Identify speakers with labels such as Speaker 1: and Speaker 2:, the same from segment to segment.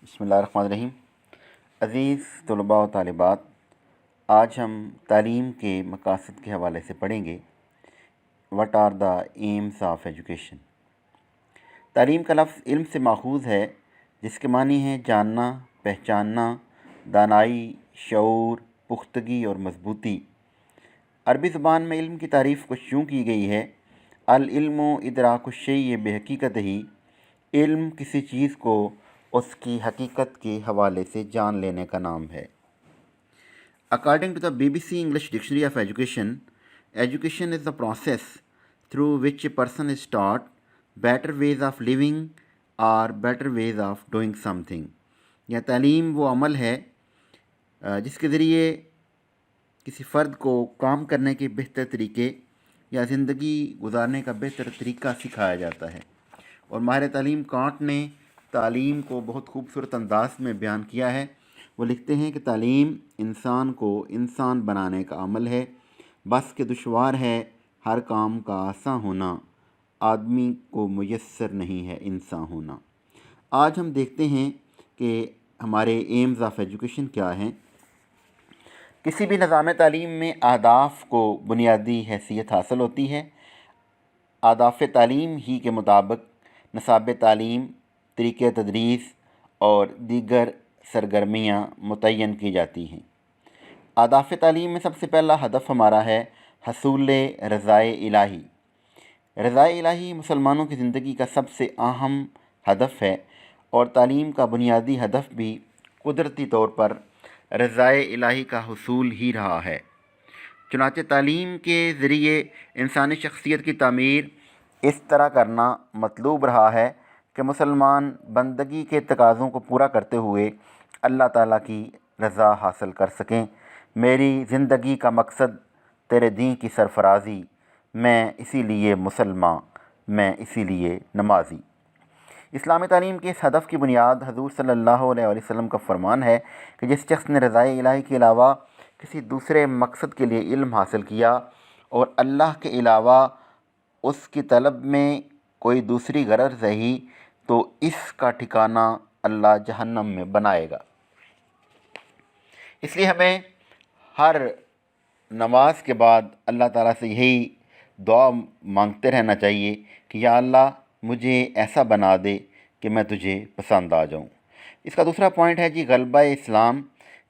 Speaker 1: بسم اللہ الرحمن الرحیم۔ عزیز طلباء و طالبات، آج ہم تعلیم کے مقاصد کے حوالے سے پڑھیں گے what are the aims of education. تعلیم کا لفظ علم سے ماخوذ ہے، جس کے معنی ہیں جاننا، پہچاننا، دانائی، شعور، پختگی اور مضبوطی۔ عربی زبان میں علم کی تعریف کچھ یوں کی گئی ہے: العلم ادراک الشیء بحقیقتہ، علم کسی چیز کو اس کی حقیقت کے حوالے سے جان لینے کا نام ہے۔ According to the BBC English Dictionary of Education, education is the process through which a person is taught better ways of living or better ways of doing something۔ یا تعلیم وہ عمل ہے جس کے ذریعے کسی فرد کو کام کرنے کے بہتر طریقے یا زندگی گزارنے کا بہتر طریقہ سکھایا جاتا ہے۔ اور ماہر تعلیم کانٹ نے تعلیم کو بہت خوبصورت انداز میں بیان کیا ہے۔ وہ لکھتے ہیں کہ تعلیم انسان کو انسان بنانے کا عمل ہے، بس کہ دشوار ہے ہر کام کا آساں ہونا، آدمی کو میسر نہیں ہے انسان ہونا۔ آج ہم دیکھتے ہیں کہ ہمارے ایمز آف ایجوکیشن کیا ہیں۔ کسی بھی نظام تعلیم میں اہداف کو بنیادی حیثیت حاصل ہوتی ہے۔ اہداف تعلیم ہی کے مطابق نصاب تعلیم، طریقۂ تدریس اور دیگر سرگرمیاں متعین کی جاتی ہیں۔ اہداف تعلیم میں سب سے پہلا ہدف ہمارا ہے حصول رضائے الہی۔ رضائے الہی مسلمانوں کی زندگی کا سب سے اہم ہدف ہے، اور تعلیم کا بنیادی ہدف بھی قدرتی طور پر رضائے الہی کا حصول ہی رہا ہے۔ چنانچہ تعلیم کے ذریعے انسانی شخصیت کی تعمیر اس طرح کرنا مطلوب رہا ہے کہ مسلمان بندگی کے تقاضوں کو پورا کرتے ہوئے اللہ تعالیٰ کی رضا حاصل کر سکیں۔ میری زندگی کا مقصد تیرے دین کی سرفرازی، میں اسی لیے مسلمان، میں اسی لیے نمازی۔ اسلامی تعلیم کے اس ہدف کی بنیاد حضور صلی اللہ علیہ وسلم کا فرمان ہے کہ جس شخص نے رضائے الہی کے علاوہ کسی دوسرے مقصد کے لیے علم حاصل کیا اور اللہ کے علاوہ اس کی طلب میں کوئی دوسری غرض رہی، تو اس کا ٹھکانہ اللہ جہنم میں بنائے گا۔ اس لیے ہمیں ہر نماز کے بعد اللہ تعالیٰ سے یہی دعا مانگتے رہنا چاہیے کہ یا اللہ مجھے ایسا بنا دے کہ میں تجھے پسند آ جاؤں۔ اس کا دوسرا پوائنٹ ہے غلبہ اسلام۔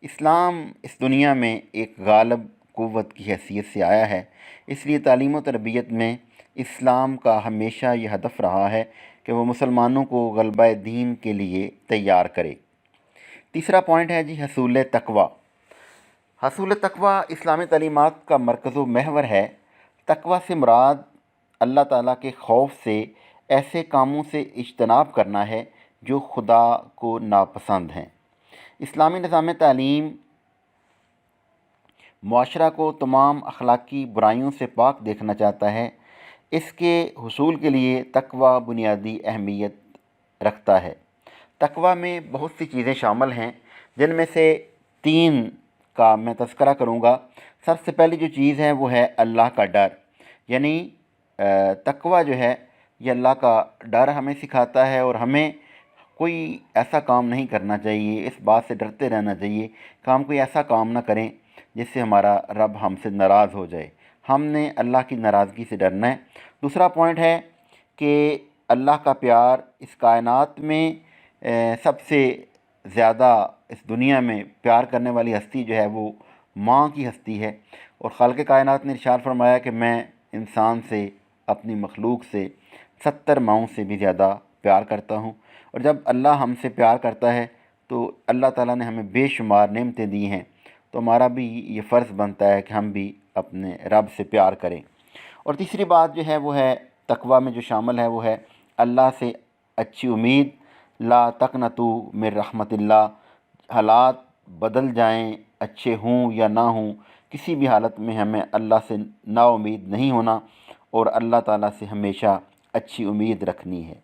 Speaker 1: اسلام اس دنیا میں ایک غالب قوت کی حیثیت سے آیا ہے، اس لیے تعلیم و تربیت میں اسلام کا ہمیشہ یہ ہدف رہا ہے کہ وہ مسلمانوں کو غلبہ دین کے لیے تیار کرے۔ تیسرا پوائنٹ ہے حصول تقویٰ۔ حصول تقویٰ اسلامی تعلیمات کا مرکز و محور ہے۔ تقویٰ سے مراد اللہ تعالیٰ کے خوف سے ایسے کاموں سے اجتناب کرنا ہے جو خدا کو ناپسند ہیں۔ اسلامی نظام تعلیم معاشرہ کو تمام اخلاقی برائیوں سے پاک دیکھنا چاہتا ہے۔ اس کے حصول کے لیے تقویٰ بنیادی اہمیت رکھتا ہے۔ تقویٰ میں بہت سی چیزیں شامل ہیں، جن میں سے 3 کا میں تذکرہ کروں گا۔ سب سے پہلی جو چیز ہے وہ ہے اللہ کا ڈر، یعنی تقویٰ جو ہے یہ اللہ کا ڈر ہمیں سکھاتا ہے، اور ہمیں کوئی ایسا کام نہیں کرنا چاہیے، اس بات سے ڈرتے رہنا چاہیے کہ ہم کوئی ایسا کام نہ کریں جس سے ہمارا رب ہم سے ناراض ہو جائے۔ ہم نے اللہ کی ناراضگی سے ڈرنا ہے۔ دوسرا پوائنٹ ہے کہ اللہ کا پیار اس کائنات میں سب سے زیادہ اس دنیا میں پیار کرنے والی ہستی جو ہے وہ ماں کی ہستی ہے، اور خالق کائنات نے ارشاد فرمایا کہ میں انسان سے، اپنی مخلوق سے 70 ماؤں سے بھی زیادہ پیار کرتا ہوں۔ اور جب اللہ ہم سے پیار کرتا ہے تو اللہ تعالیٰ نے ہمیں بے شمار نعمتیں دی ہیں، تو ہمارا بھی یہ فرض بنتا ہے کہ ہم بھی اپنے رب سے پیار کریں۔ اور تیسری بات جو ہے وہ ہے تقویٰ میں جو شامل ہے وہ ہے اللہ سے اچھی امید۔ لا تقنطوا من رحمت اللہ، حالات بدل جائیں، اچھے ہوں یا نہ ہوں، کسی بھی حالت میں ہمیں اللہ سے نا امید نہیں ہونا، اور اللہ تعالیٰ سے ہمیشہ اچھی امید رکھنی ہے۔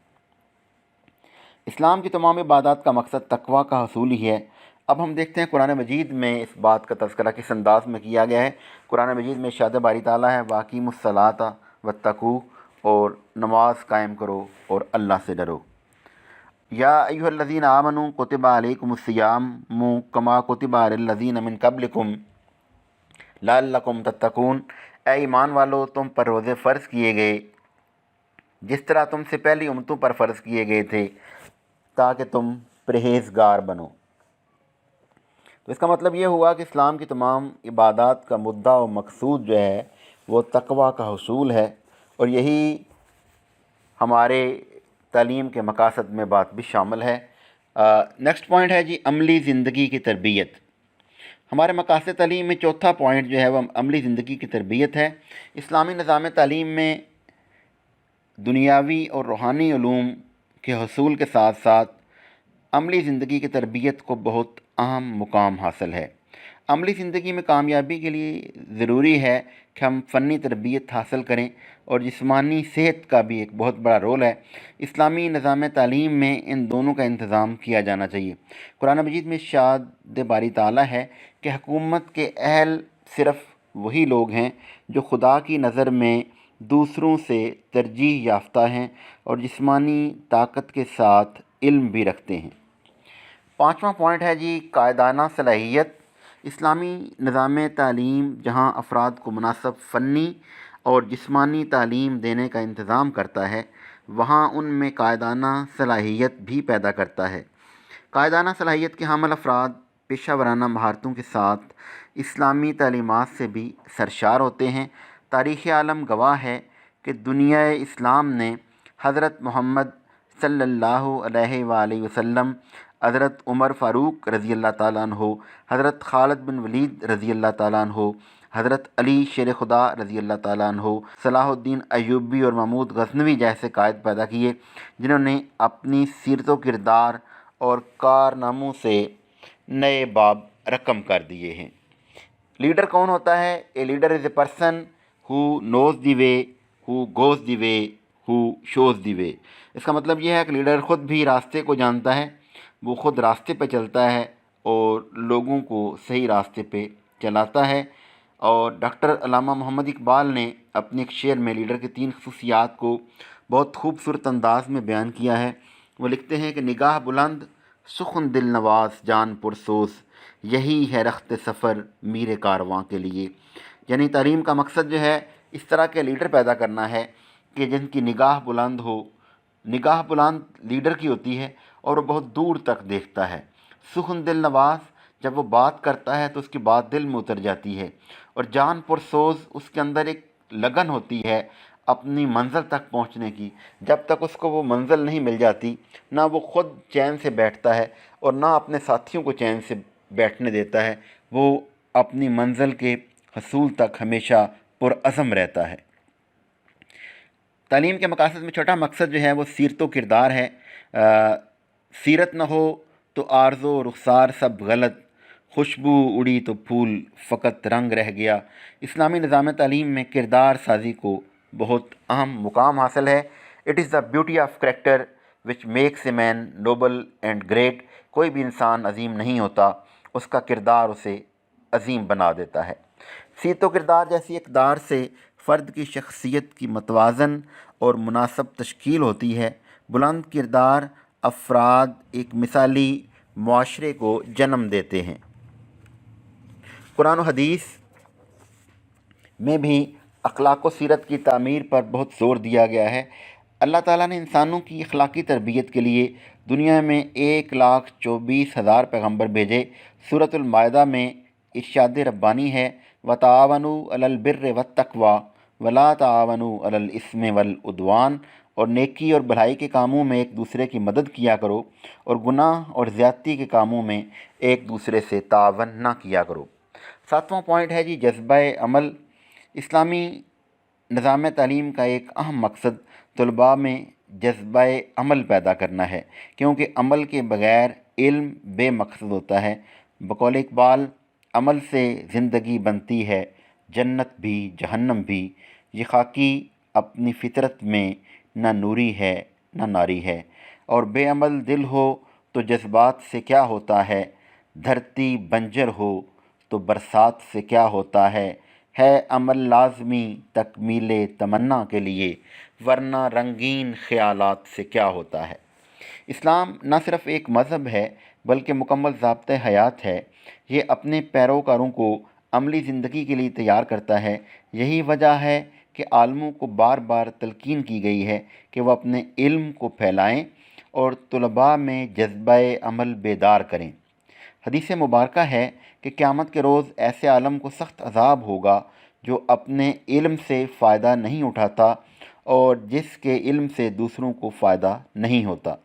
Speaker 1: اسلام کی تمام عبادات کا مقصد تقویٰ کا حصول ہی ہے۔ اب ہم دیکھتے ہیں قرآن مجید میں اس بات کا تذکرہ کس انداز میں کیا گیا ہے۔ قرآن مجید میں ارشاد باری تعالیٰ ہے وَأَقِیمُوا الصَّلَاةَ وَاتَّقُوهُ، اور نماز قائم کرو اور اللہ سے ڈرو۔ یا ایھا الذین آمنوا کتب علیکم الصیام کما کتب علی الذین من قبلکم لعلکم تتقون، اے ایمان والو تم پر روزے فرض کیے گئے جس طرح تم سے پہلی امتوں پر فرض کیے گئے تھے تاکہ تم پرہیزگار بنو۔ تو اس کا مطلب یہ ہوا کہ اسلام کی تمام عبادات کا مدعا و مقصود جو ہے وہ تقویٰ کا حصول ہے، اور یہی ہمارے تعلیم کے مقاصد میں بات بھی شامل ہے۔ نیکسٹ پوائنٹ ہے جی عملی زندگی کی تربیت۔ ہمارے مقاصد تعلیم میں چوتھا پوائنٹ جو ہے وہ عملی زندگی کی تربیت ہے۔ اسلامی نظام تعلیم میں دنیاوی اور روحانی علوم کے حصول کے ساتھ ساتھ عملی زندگی کی تربیت کو بہت اہم مقام حاصل ہے۔ عملی زندگی میں کامیابی کے لیے ضروری ہے کہ ہم فنی تربیت حاصل کریں، اور جسمانی صحت کا بھی ایک بہت بڑا رول ہے۔ اسلامی نظام تعلیم میں ان دونوں کا انتظام کیا جانا چاہیے۔ قرآن مجید میں ارشاد باری تعالیٰ ہے کہ حکومت کے اہل صرف وہی لوگ ہیں جو خدا کی نظر میں دوسروں سے ترجیح یافتہ ہیں اور جسمانی طاقت کے ساتھ علم بھی رکھتے ہیں۔ پانچواں پوائنٹ ہے جی قائدانہ صلاحیت۔ اسلامی نظام تعلیم جہاں افراد کو مناسب فنی اور جسمانی تعلیم دینے کا انتظام کرتا ہے، وہاں ان میں قائدانہ صلاحیت بھی پیدا کرتا ہے۔ قائدانہ صلاحیت کے حامل افراد پیشہ ورانہ مہارتوں کے ساتھ اسلامی تعلیمات سے بھی سرشار ہوتے ہیں۔ تاریخ عالم گواہ ہے کہ دنیا اسلام نے حضرت محمد صلی اللہ علیہ وآلہ وسلم، حضرت عمر فاروق رضی اللہ تعالیٰ عنہ، حضرت خالد بن ولید رضی اللہ تعالیٰ عنہ، حضرت علی شیر خدا رضی اللہ تعالیٰ عنہ، صلاح الدین ایوبی اور محمود غزنوی جیسے قائد پیدا کیے جنہوں نے اپنی سیرت و کردار اور کارناموں سے نئے باب رقم کر دیے ہیں۔ لیڈر کون ہوتا ہے؟ A leader is a person who knows the way, who goes the way, who shows the way. اس کا مطلب یہ ہے کہ لیڈر خود بھی راستے کو جانتا ہے، وہ خود راستے پہ چلتا ہے اور لوگوں کو صحیح راستے پہ چلاتا ہے۔ اور ڈاکٹر علامہ محمد اقبال نے اپنے ایک شعر میں لیڈر کی 3 خصوصیات کو بہت خوبصورت انداز میں بیان کیا ہے۔ وہ لکھتے ہیں کہ نگاہ بلند، سخن دل نواز، جان پرسوز، یہی ہے رخت سفر میر کارواں کے لیے۔ یعنی تعلیم کا مقصد جو ہے اس طرح کے لیڈر پیدا کرنا ہے کہ جن کی نگاہ بلند ہو۔ نگاہ بلند لیڈر کی ہوتی ہے اور وہ بہت دور تک دیکھتا ہے۔ سخن دل نواز، جب وہ بات کرتا ہے تو اس کی بات دل میں اتر جاتی ہے۔ اور جان پرسوز، اس کے اندر ایک لگن ہوتی ہے اپنی منزل تک پہنچنے کی۔ جب تک اس کو وہ منزل نہیں مل جاتی، نہ وہ خود چین سے بیٹھتا ہے اور نہ اپنے ساتھیوں کو چین سے بیٹھنے دیتا ہے، وہ اپنی منزل کے حصول تک ہمیشہ پرعزم رہتا ہے۔ تعلیم کے مقاصد میں چھوٹا مقصد جو ہے وہ سیرت و کردار ہے۔ سیرت نہ ہو تو آرزو و رخسار سب غلط، خوشبو اڑی تو پھول فقط رنگ رہ گیا۔ اسلامی نظام تعلیم میں کردار سازی کو بہت اہم مقام حاصل ہے۔ It is the beauty of character which makes a man noble and great. کوئی بھی انسان عظیم نہیں ہوتا، اس کا کردار اسے عظیم بنا دیتا ہے۔ سیرت و کردار جیسی اقدار سے فرد کی شخصیت کی متوازن اور مناسب تشکیل ہوتی ہے۔ بلند کردار افراد ایک مثالی معاشرے کو جنم دیتے ہیں۔ قرآن و حدیث میں بھی اخلاق و سیرت کی تعمیر پر بہت زور دیا گیا ہے۔ اللہ تعالیٰ نے انسانوں کی اخلاقی تربیت کے لیے دنیا میں 1,24,000 پیغمبر بھیجے۔ سورۃ المائدہ میں ارشاد ربانی ہے وَتَعَاوَنُوا عَلَى الْبِرِّ وَالتَّقْوَىٰ وَلَا تَعَاوَنُوا عَلَى الْإِثْمِ وَالْعُدْوَانِ، اور نیکی اور بھلائی کے کاموں میں ایک دوسرے کی مدد کیا کرو، اور گناہ اور زیادتی کے کاموں میں ایک دوسرے سے تعاون نہ کیا کرو۔ 7واں پوائنٹ ہے جی جذبہ عمل۔ اسلامی نظام تعلیم کا ایک اہم مقصد طلباء میں جذبہ عمل پیدا کرنا ہے، کیونکہ عمل کے بغیر علم بے مقصد ہوتا ہے۔ بقول اقبال، عمل سے زندگی بنتی ہے جنت بھی جہنم بھی، یہ خاکی اپنی فطرت میں نہ نوری ہے نہ ناری ہے، اور بے عمل دل ہو تو جذبات سے کیا ہوتا ہے، دھرتی بنجر ہو تو برسات سے کیا ہوتا ہے عمل لازمی تکمیل تمنا کے لیے، ورنہ رنگین خیالات سے کیا ہوتا ہے۔ اسلام نہ صرف ایک مذہب ہے بلکہ مکمل ضابطۂ حیات ہے۔ یہ اپنے پیروکاروں کو عملی زندگی کے لیے تیار کرتا ہے۔ یہی وجہ ہے کہ عالموں کو بار بار تلقین کی گئی ہے کہ وہ اپنے علم کو پھیلائیں اور طلباء میں جذبہ عمل بیدار کریں۔ حدیث مبارکہ ہے کہ قیامت کے روز ایسے عالم کو سخت عذاب ہوگا جو اپنے علم سے فائدہ نہیں اٹھاتا اور جس کے علم سے دوسروں کو فائدہ نہیں ہوتا۔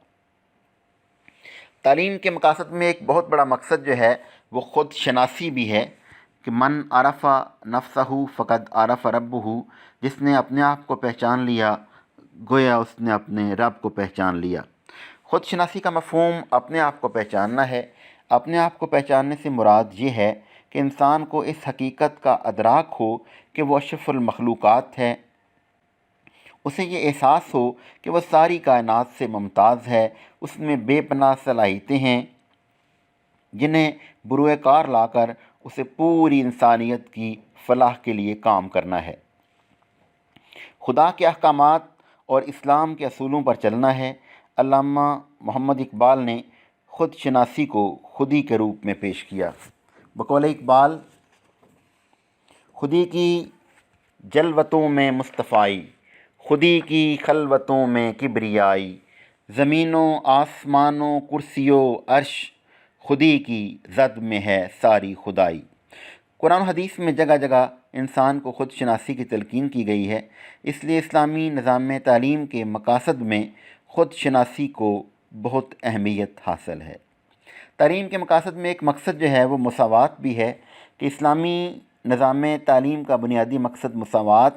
Speaker 1: تعلیم کے مقاصد میں ایک بہت بڑا مقصد جو ہے وہ خود شناسی بھی ہے کہ من عرف نفسہ فقد عرف ربہ، جس نے اپنے آپ کو پہچان لیا گویا اس نے اپنے رب کو پہچان لیا۔ خود شناسی کا مفہوم اپنے آپ کو پہچاننا ہے۔ اپنے آپ کو پہچاننے سے مراد یہ ہے کہ انسان کو اس حقیقت کا ادراک ہو کہ وہ اشرف المخلوقات ہے، اسے یہ احساس ہو کہ وہ ساری کائنات سے ممتاز ہے، اس میں بے پناہ صلاحیتیں ہیں جنہیں بروئے کار لا کر اسے پوری انسانیت کی فلاح کے لیے کام کرنا ہے، خدا کے احکامات اور اسلام کے اصولوں پر چلنا ہے۔ علامہ محمد اقبال نے خود شناسی کو خودی کے روپ میں پیش کیا۔ بقول اقبال، خودی کی جلوتوں میں مصطفائی، خودی کی خلوتوں میں کبریائی، زمینوں آسمانوں کرسیوں عرش، خودی کی زد میں ہے ساری خدائی۔ قرآن و حدیث میں جگہ جگہ انسان کو خود شناسی کی تلقین کی گئی ہے، اس لیے اسلامی نظام تعلیم کے مقاصد میں خود شناسی کو بہت اہمیت حاصل ہے۔ تعلیم کے مقاصد میں ایک مقصد جو ہے وہ مساوات بھی ہے کہ اسلامی نظام تعلیم کا بنیادی مقصد مساوات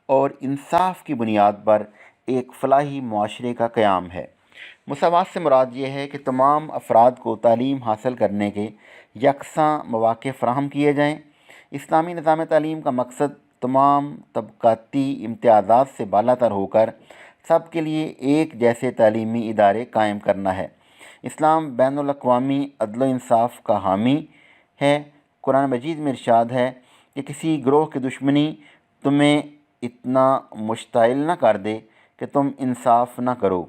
Speaker 1: اور انصاف کی بنیاد پر ایک فلاحی معاشرے کا قیام ہے۔ مساوات سے مراد یہ ہے کہ تمام افراد کو تعلیم حاصل کرنے کے یکساں مواقع فراہم کیے جائیں۔ اسلامی نظام تعلیم کا مقصد تمام طبقاتی امتیازات سے بالا تر ہو کر سب کے لیے ایک جیسے تعلیمی ادارے قائم کرنا ہے۔ اسلام بین الاقوامی عدل و انصاف کا حامی ہے۔ قرآن مجید میں ارشاد ہے کہ کسی گروہ کی دشمنی تمہیں اتنا مشتعل نہ کر دے کہ تم انصاف نہ کرو،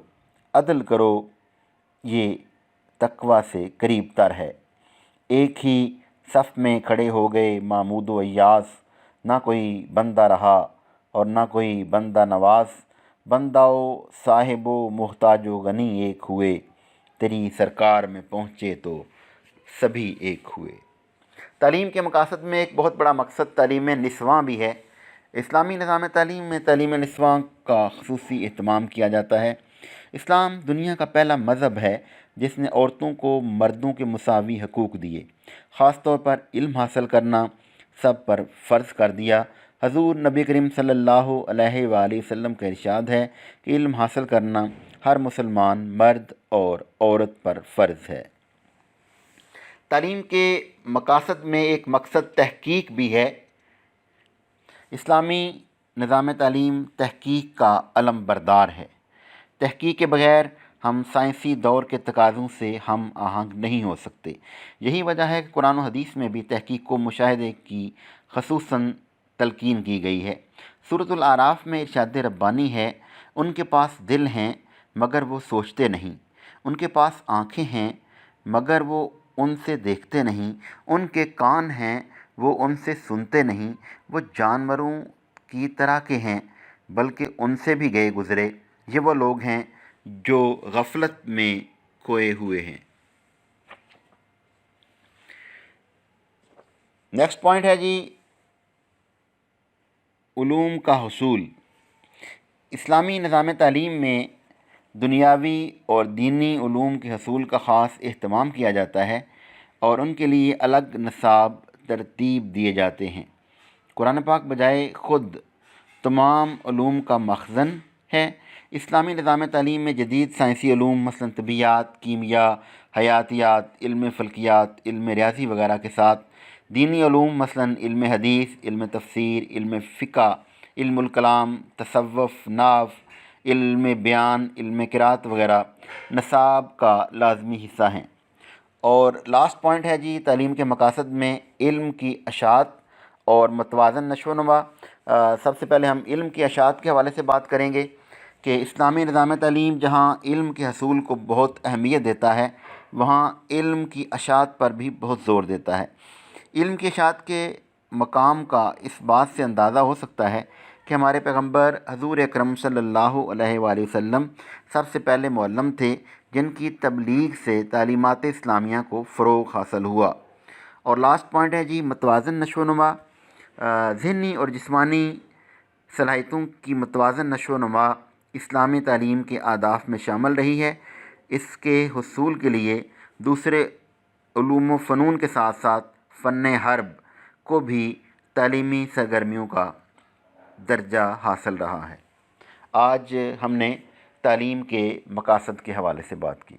Speaker 1: عدل کرو، یہ تقویٰ سے قریب تر ہے۔ ایک ہی صف میں کھڑے ہو گئے محمود و ایاز، نہ کوئی بندہ رہا اور نہ کوئی بندہ نواز، بندہ و صاحب و محتاج و غنی ایک ہوئے، تیری سرکار میں پہنچے تو سبھی ایک ہوئے۔ تعلیم کے مقاصد میں ایک بہت بڑا مقصد تعلیم نسواں بھی ہے۔ اسلامی نظام تعلیم میں تعلیم نسواں کا خصوصی اہتمام کیا جاتا ہے۔ اسلام دنیا کا پہلا مذہب ہے جس نے عورتوں کو مردوں کے مساوی حقوق دیے، خاص طور پر علم حاصل کرنا سب پر فرض کر دیا۔ حضور نبی کریم صلی اللہ علیہ وآلہ وسلم کا ارشاد ہے کہ علم حاصل کرنا ہر مسلمان مرد اور عورت پر فرض ہے۔ تعلیم کے مقاصد میں ایک مقصد تحقیق بھی ہے۔ اسلامی نظام تعلیم تحقیق کا علم بردار ہے۔ تحقیق کے بغیر ہم سائنسی دور کے تقاضوں سے ہم آہنگ نہیں ہو سکتے۔ یہی وجہ ہے کہ قرآن و حدیث میں بھی تحقیق کو مشاہدے کی خصوصاً تلقین کی گئی ہے۔ سورۃ الاعراف میں ارشاد ربانی ہے، ان کے پاس دل ہیں مگر وہ سوچتے نہیں، ان کے پاس آنکھیں ہیں مگر وہ ان سے دیکھتے نہیں، ان کے کان ہیں وہ ان سے سنتے نہیں، وہ جانوروں کی طرح کے ہیں بلکہ ان سے بھی گئے گزرے، یہ وہ لوگ ہیں جو غفلت میں کھوئے ہوئے ہیں۔ نیکسٹ پوائنٹ ہے جی علوم کا حصول۔ اسلامی نظام تعلیم میں دنیاوی اور دینی علوم کے حصول کا خاص اہتمام کیا جاتا ہے اور ان کے لیے الگ نصاب ترتیب دیے جاتے ہیں۔ قرآن پاک بجائے خود تمام علوم کا مخزن ہے۔ اسلامی نظام تعلیم میں جدید سائنسی علوم مثلاً طبیعیات، کیمیا، حیاتیات، علم فلکیات، علم ریاضی وغیرہ کے ساتھ دینی علوم مثلاً علم حدیث، علم تفسیر، علم فقہ، علم الکلام، تصوف، نحو، علم بیان، علم قرات وغیرہ نصاب کا لازمی حصہ ہیں۔ اور لاسٹ پوائنٹ ہے جی تعلیم کے مقاصد میں علم کی اشاعت اور متوازن نشو و نما۔ سب سے پہلے ہم علم کی اشاعت کے حوالے سے بات کریں گے کہ اسلامی نظام تعلیم جہاں علم کے حصول کو بہت اہمیت دیتا ہے، وہاں علم کی اشاعت پر بھی بہت زور دیتا ہے۔ علم کی اشاعت کے مقام کا اس بات سے اندازہ ہو سکتا ہے کہ ہمارے پیغمبر حضور اکرم صلی اللہ علیہ وآلہ وسلم سب سے پہلے معلم تھے جن کی تبلیغ سے تعلیمات اسلامیہ کو فروغ حاصل ہوا۔ اور لاسٹ پوائنٹ ہے جی متوازن نشو و نما، ذہنی اور جسمانی صلاحیتوں کی متوازن نشو و نما اسلامی تعلیم کے اہداف میں شامل رہی ہے۔ اس کے حصول کے لیے دوسرے علوم و فنون کے ساتھ ساتھ فن حرب کو بھی تعلیمی سرگرمیوں کا درجہ حاصل رہا ہے۔ آج ہم نے تعلیم کے مقاصد کے حوالے سے بات کی۔